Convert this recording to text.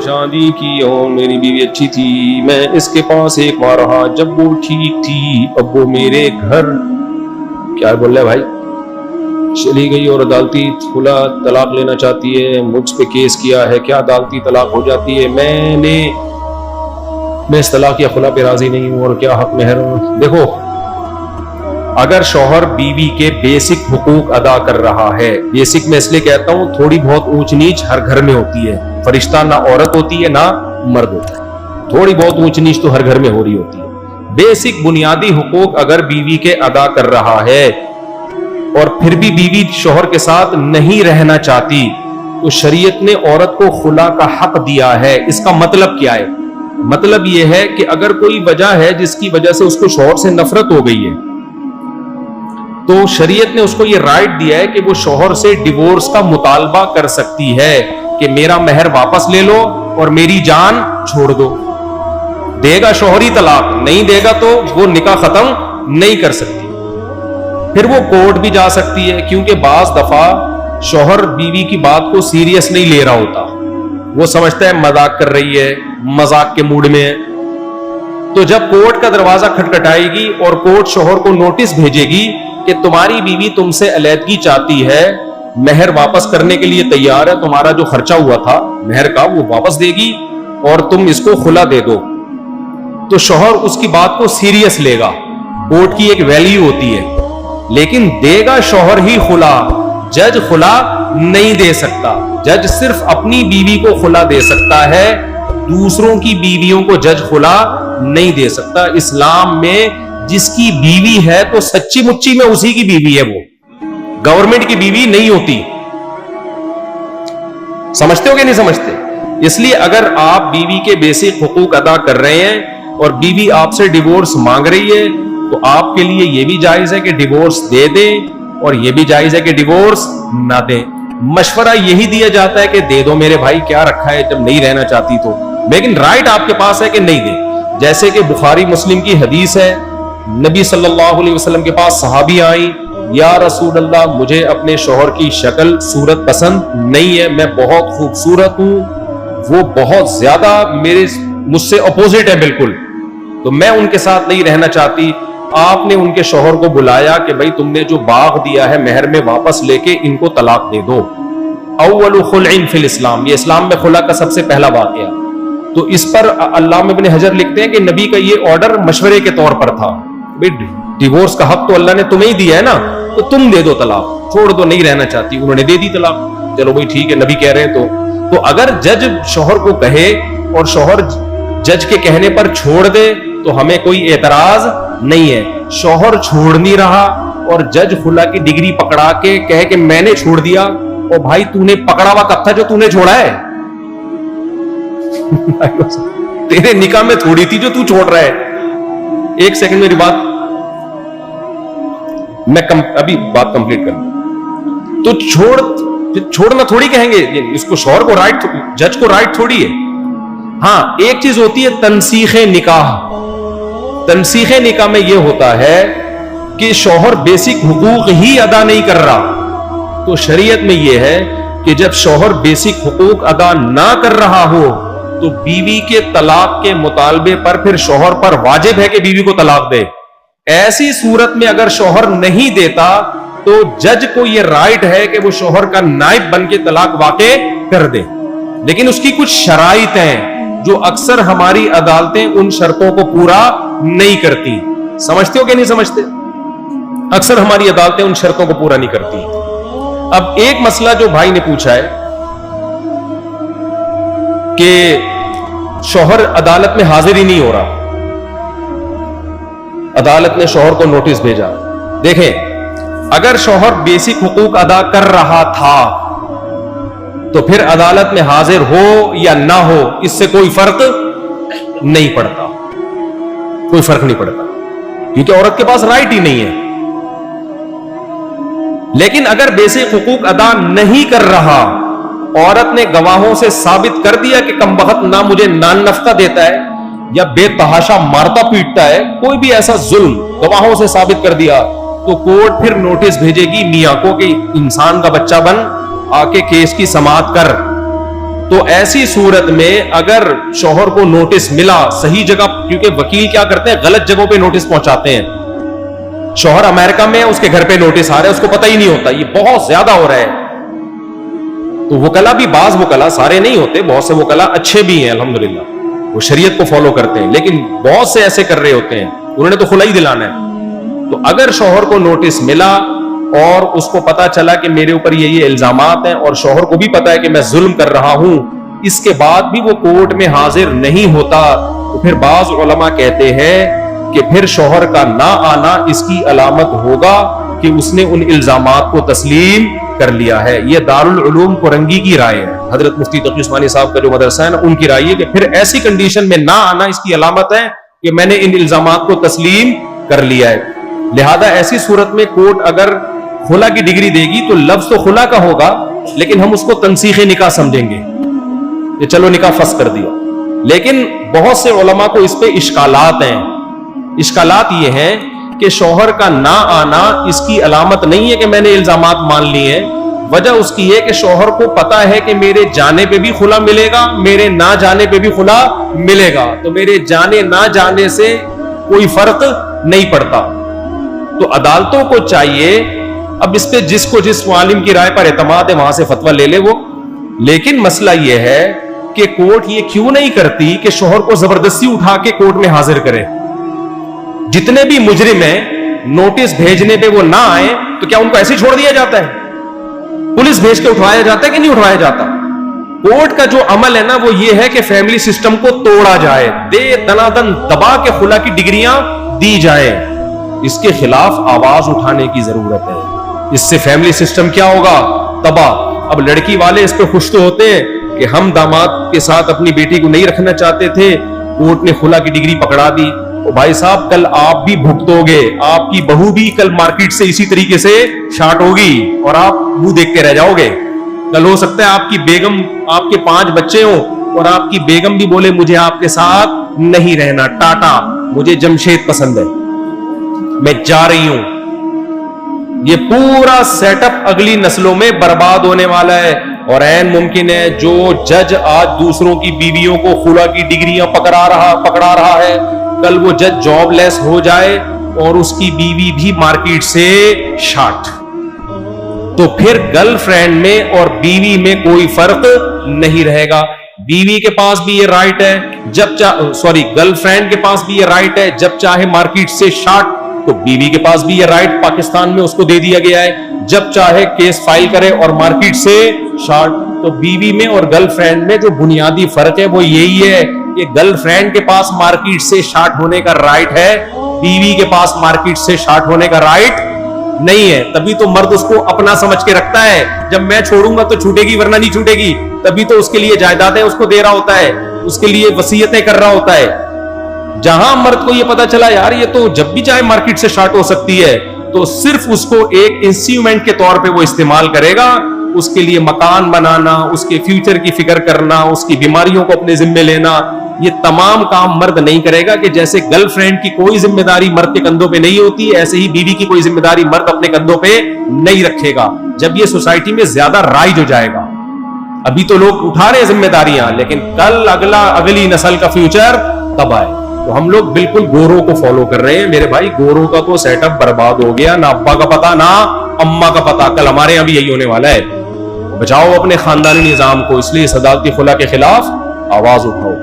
شادی کی اور میری بیوی اچھی تھی, میں اس کے پاس ایک بار رہا جب وہ ٹھیک تھی, اب وہ میرے گھر کیا بول رہا ہے بھائی چلی گئی اور عدالتی کھلا طلاق لینا چاہتی ہے, مجھ پہ کیس کیا ہے, کیا عدالتی طلاق ہو جاتی ہے؟ میں اس طلاق یا خلا پہ راضی نہیں ہوں, اور کیا حق مہر. دیکھو اگر شوہر بیوی کے بیسک حقوق ادا کر رہا ہے, بیسک میں اس لیے کہتا ہوں تھوڑی بہت اونچ نیچ ہر گھر میں ہوتی ہے, فرشتہ نہ عورت ہوتی ہے نہ مرد ہوتا ہے, تھوڑی بہت اونچ نیچ تو ہر گھر میں ہو رہی ہوتی ہے. بیسک بنیادی حقوق اگر بیوی کے ادا کر رہا ہے اور پھر بھی بیوی شوہر کے ساتھ نہیں رہنا چاہتی تو شریعت نے عورت کو خلا کا حق دیا ہے. اس کا مطلب کیا ہے؟ مطلب یہ ہے کہ اگر کوئی وجہ ہے جس کی وجہ سے اس کو شوہر سے نفرت ہو گئی ہے تو شریعت نے اس کو یہ رائٹ دیا ہے کہ وہ شوہر سے ڈیورس کا مطالبہ کر سکتی ہے کہ میرا مہر واپس لے لو اور میری جان چھوڑ دو. دے گا شوہر ہی طلاق, نہیں دے گا تو وہ نکاح ختم نہیں کر سکتی. پھر وہ کورٹ بھی جا سکتی ہے, کیونکہ بعض دفعہ شوہر بیوی کی بات کو سیریس نہیں لے رہا ہوتا, وہ سمجھتا ہے مذاق کر رہی ہے, مذاق کے موڈ میں ہے. تو جب کورٹ کا دروازہ کھٹکھٹائے گی اور کورٹ شوہر کو نوٹس بھیجے گی کہ تمہاری بیوی تم سے علیحدگی چاہتی ہے, مہر واپس کرنے کے لیے تیار ہے, تمہارا جو خرچہ ہوا تھا مہر کا وہ واپس دے گی اور تم اس کو خلا دے دو, تو شوہر اس کی بات کو سیریس لے گا. کورٹ کی ایک ویلیو ہوتی ہے, لیکن دے گا شوہر ہی خلا, جج خلا نہیں دے سکتا. جج صرف اپنی بیوی کو خلا دے سکتا ہے, دوسروں کی بیویوں کو جج خلا نہیں دے سکتا. اسلام میں جس کی بیوی ہے تو سچی مچی میں اسی کی بیوی ہے, وہ گورنمنٹ کی بیوی نہیں ہوتی. سمجھتے ہو کہ نہیں سمجھتے؟ اس لیے اگر آپ بیوی کے بیسک حقوق ادا کر رہے ہیں اور بیوی آپ سے ڈیورس مانگ رہی ہے تو آپ کے لیے یہ بھی جائز ہے کہ ڈیورس دے دیں اور یہ بھی جائز ہے کہ ڈیورس نہ دیں. مشورہ یہی دیا جاتا ہے کہ دے دو میرے بھائی, کیا رکھا ہے جب نہیں رہنا چاہتی تو, لیکن رائٹ آپ کے پاس ہے کہ نہیں دے. جیسے کہ بخاری مسلم کی حدیث ہے, نبی صلی اللہ علیہ وسلم کے پاس صحابی آئی, یا رسول اللہ مجھے اپنے شوہر کی شکل صورت پسند نہیں ہے, میں بہت خوبصورت ہوں, وہ بہت زیادہ مجھ سے اپوزٹ ہے بالکل, تو میں ان کے ساتھ نہیں رہنا چاہتی. آپ نے ان کے شوہر کو بلایا کہ بھائی تم نے جو باغ دیا ہے مہر میں واپس لے کے ان کو طلاق دے دو. اول خلع فی الاسلام, یہ اسلام میں خلع کا سب سے پہلا واقعہ. تو اس پر علامہ ابن حجر لکھتے ہیں کہ نبی کا یہ آرڈر مشورے کے طور پر تھا, ڈیورس کا حق تو اللہ نے تمہیں ہی دیا ہے نا, تو تم دے دو طلاق, چھوڑ دو, نہیں رہنا چاہتی. انہوں نے دے دی طلاق, چلو بھائی ٹھیک ہے نبی کہہ رہے ہیں تو اگر جج شوہر کو کہے اور شوہر جج کے کہنے پر چھوڑ دے تو ہمیں کوئی اعتراض نہیں ہے. شوہر چھوڑ نہیں رہا اور جج خلا کی ڈگری پکڑا کے کہے کہ میں نے چھوڑ دیا, اور بھائی تو نے پکڑا ہوا کب تھا جو تو نے چھوڑا ہے؟ تیرے نکاح میں تھوڑی تھی جو تو چھوڑ رہا ہے. ایک سیکنڈ میری بات, میں ابھی بات کمپلیٹ کر لوں. تو چھوڑنا تھوڑی کہیں گے اس کو, شوہر کو رائٹ, جج کو رائٹ تھوڑی ہے. ہاں ایک چیز ہوتی ہے تنسیخ نکاح. تنسیخ نکاح میں یہ ہوتا ہے کہ شوہر بیسک حقوق ہی ادا نہیں کر رہا, تو شریعت میں یہ ہے کہ جب شوہر بیسک حقوق ادا نہ کر رہا ہو تو بیوی کے طلاق کے مطالبے پر پھر شوہر پر واجب ہے کہ بیوی کو طلاق دے. ایسی صورت میں اگر شوہر نہیں دیتا تو جج کو یہ رائٹ ہے کہ وہ شوہر کا نائب بن کے طلاق واقع کر دے, لیکن اس کی کچھ شرائط ہیں جو اکثر ہماری عدالتیں ان شرطوں کو پورا نہیں کرتی. سمجھتے ہو کہ نہیں سمجھتے؟ اکثر ہماری عدالتیں ان شرطوں کو پورا نہیں کرتی. اب ایک مسئلہ جو بھائی نے پوچھا ہے کہ شوہر عدالت میں حاضر ہی نہیں ہو رہا, عدالت نے شوہر کو نوٹس بھیجا. دیکھیں اگر شوہر بیسک حقوق ادا کر رہا تھا تو پھر عدالت میں حاضر ہو یا نہ ہو اس سے کوئی فرق نہیں پڑتا, کوئی فرق نہیں پڑتا, کیونکہ عورت کے پاس رائٹ ہی نہیں ہے. لیکن اگر بیسک حقوق ادا نہیں کر رہا, عورت نے گواہوں سے ثابت کر دیا کہ کمبخت نہ مجھے نان نفقہ دیتا ہے یا بے تحاشا مارتا پیٹتا ہے, کوئی بھی ایسا ظلم گواہوں سے ثابت کر دیا, تو کورٹ پھر نوٹس بھیجے گی میاں کو کہ انسان کا بچہ بن آ کے کیس کی سماعت کر. تو ایسی صورت میں اگر شوہر کو نوٹس ملا صحیح جگہ، کیونکہ وکیل کیا کرتے ہیں غلط جگہوں پہ نوٹس پہنچاتے ہیں. شوہر امریکہ میں ہے، اس کے گھر پہ نوٹس آ رہا ہے، اس کو پتہ ہی نہیں ہوتا. یہ بہت زیادہ ہو رہا ہے. تو وکلا بھی، بعض وکلا، سارے نہیں ہوتے، بہت سے وکلا اچھے بھی ہیں الحمدللہ، وہ شریعت کو فالو کرتے ہیں، لیکن بہت سے ایسے کر رہے ہوتے ہیں، انہوں نے تو خلا ہی دلانا ہے. تو اگر شوہر کو نوٹس ملا اور اس کو پتا چلا کہ میرے اوپر یہ الزامات ہیں، اور شوہر کو بھی پتا ہے کہ میں ظلم کر رہا ہوں، اس کے بعد بھی وہ کورٹ میں حاضر نہیں ہوتا، تو پھر بعض علماء کہتے ہیں کہ پھر شوہر کا نہ آنا اس کی علامت ہوگا کہ اس نے ان الزامات کو تسلیم کر لیا ہے. یہ دارالعلوم کورنگی کی رائے ہے، حضرت مفتی تقی عثمانی صاحب کا جو مدرسہ ہے نا، ان کی رائے ہے کہ پھر ایسی کنڈیشن میں نہ آنا اس کی علامت ہے کہ میں نے ان الزامات کو تسلیم کر لیا ہے. لہذا ایسی صورت میں کورٹ اگر خلا کی ڈگری دے گی تو لفظ تو خلا کا ہوگا، لیکن ہم اس کو تنسیخ نکاح سمجھیں گے کہ چلو نکاح فسخ کر دیا. لیکن بہت سے علماء کو اس پہ اشکالات ہیں. اشکالات یہ ہیں کہ شوہر کا نہ آنا اس کی علامت نہیں ہے کہ میں نے الزامات مان لیے ہیں. وجہ اس کی ہے کہ شوہر کو پتا ہے کہ میرے جانے پہ بھی خلا ملے گا، میرے نہ جانے پہ بھی خلا ملے گا، تو میرے جانے نہ جانے سے کوئی فرق نہیں پڑتا. تو عدالتوں کو چاہیے، اب اس پہ جس کو جس عالم کی رائے پر اعتماد ہے وہاں سے فتویٰ لے لے وہ. لیکن مسئلہ یہ ہے کہ کورٹ یہ کیوں نہیں کرتی کہ شوہر کو زبردستی اٹھا کے کورٹ میں حاضر کرے. جتنے بھی مجرم ہیں نوٹس بھیجنے پہ وہ نہ آئے تو کیا ان کو ایسے چھوڑ دیا جاتا ہے؟ پولیس بھیج کے اٹھوایا جاتا ہے کہ نہیں اٹھوایا جاتا؟ کورٹ کا جو عمل ہے نا وہ یہ ہے کہ فیملی سسٹم کو توڑا جائے، دے دنا دن دبا کے خلا کی ڈگریاں دی جائیں. اس کے خلاف آواز اٹھانے کی ضرورت ہے. اس سے فیملی سسٹم کیا ہوگا؟ تباہ. اب لڑکی والے اس پہ خوش تو ہوتے ہیں کہ ہم داماد کے ساتھ اپنی بیٹی کو نہیں رکھنا چاہتے تھے، کورٹ نے خلا کی ڈگری پکڑا دی. تو بھائی صاحب کل آپ بھی بھگتو گے، آپ کی بہو بھی کل مارکیٹ سے اسی طریقے سے شارٹ ہوگی اور آپ منہ دیکھ کے رہ جاؤ گے. کل ہو سکتا ہے آپ کی بیگم، آپ کے 5 بچے ہوں اور آپ کی بیگم بھی بولے مجھے آپ کے ساتھ نہیں رہنا، ٹاٹا، مجھے جمشید پسند ہے، میں جا رہی ہوں. یہ پورا سیٹ اپ اگلی نسلوں میں برباد ہونے والا ہے. اور عین ممکن ہے جو جج آج دوسروں کی بیویوں کو خلا کی ڈگریاں پکڑا رہا ہے، کل وہ جج جاب لیس ہو جائے اور اس کی بیوی بھی مارکیٹ سے شارٹ. تو پھر گرل فرینڈ میں اور بیوی میں کوئی فرق نہیں رہے گا. بیوی کے پاس بھی یہ رائٹ ہے گرل فرینڈ کے پاس بھی یہ رائٹ ہے، جب چاہے مارکیٹ سے شارٹ، تو بیوی کے پاس بھی یہ رائٹ پاکستان میں اس کو دے دیا گیا ہے، جب چاہے کیس فائل کرے اور مارکیٹ سے شارٹ. تو بیوی میں اور گرل فرینڈ میں جو بنیادی فرق ہے وہ یہی ہے کہ گرل فرینڈ کے پاس مارکیٹ سے شارٹ ہونے کا رائٹ ہے، بیوی کے پاس مارکیٹ سے شارٹ ہونے کا رائٹ نہیں ہے. تبھی تو مرد اس کو اپنا سمجھ کے رکھتا ہے، جب میں چھوڑوں گا تو چھوٹے گی ورنہ نہیں چھوٹے گی. تبھی تو اس کے لیے جائیدادیں اس کو دے رہا ہوتا ہے، اس کے لیے وصیتیں کر رہا ہوتا ہے. جہاں مرد کو یہ پتا چلا یار یہ تو جب بھی چاہے مارکیٹ سے شارٹ ہو سکتی ہے، تو صرف اس کو ایک انسٹرومنٹ کے طور پہ وہ استعمال کرے گا. اس کے لیے مکان بنانا، اس کے فیوچر کی فکر کرنا، اس کی بیماریوں کو اپنے ذمہ لینا، یہ تمام کام مرد نہیں کرے گا. کہ جیسے گرل فرینڈ کی کوئی ذمہ داری مرد کے کندھوں پہ نہیں ہوتی، ایسے ہی بیوی کی کوئی ذمہ داری مرد اپنے کندھوں پہ نہیں رکھے گا. جب یہ سوسائٹی میں زیادہ رائج ہو جائے گا. ابھی تو لوگ اٹھا رہے ہیں ذمہ داریاں، لیکن کل اگلی نسل کا فیوچر تباہ ہے. تو ہم لوگ بالکل گوروں کو فالو کر رہے ہیں. میرے بھائی گوروں کا تو سیٹ اپ برباد ہو گیا، نہ ابا کا پتا نہ اما کا پتا. کل ہمارے یہاں بھی یہی ہونے والا ہے. بچاؤ اپنے خاندانی نظام کو، اس لیے اس عدالتی خلا کے خلاف آواز اٹھاؤ.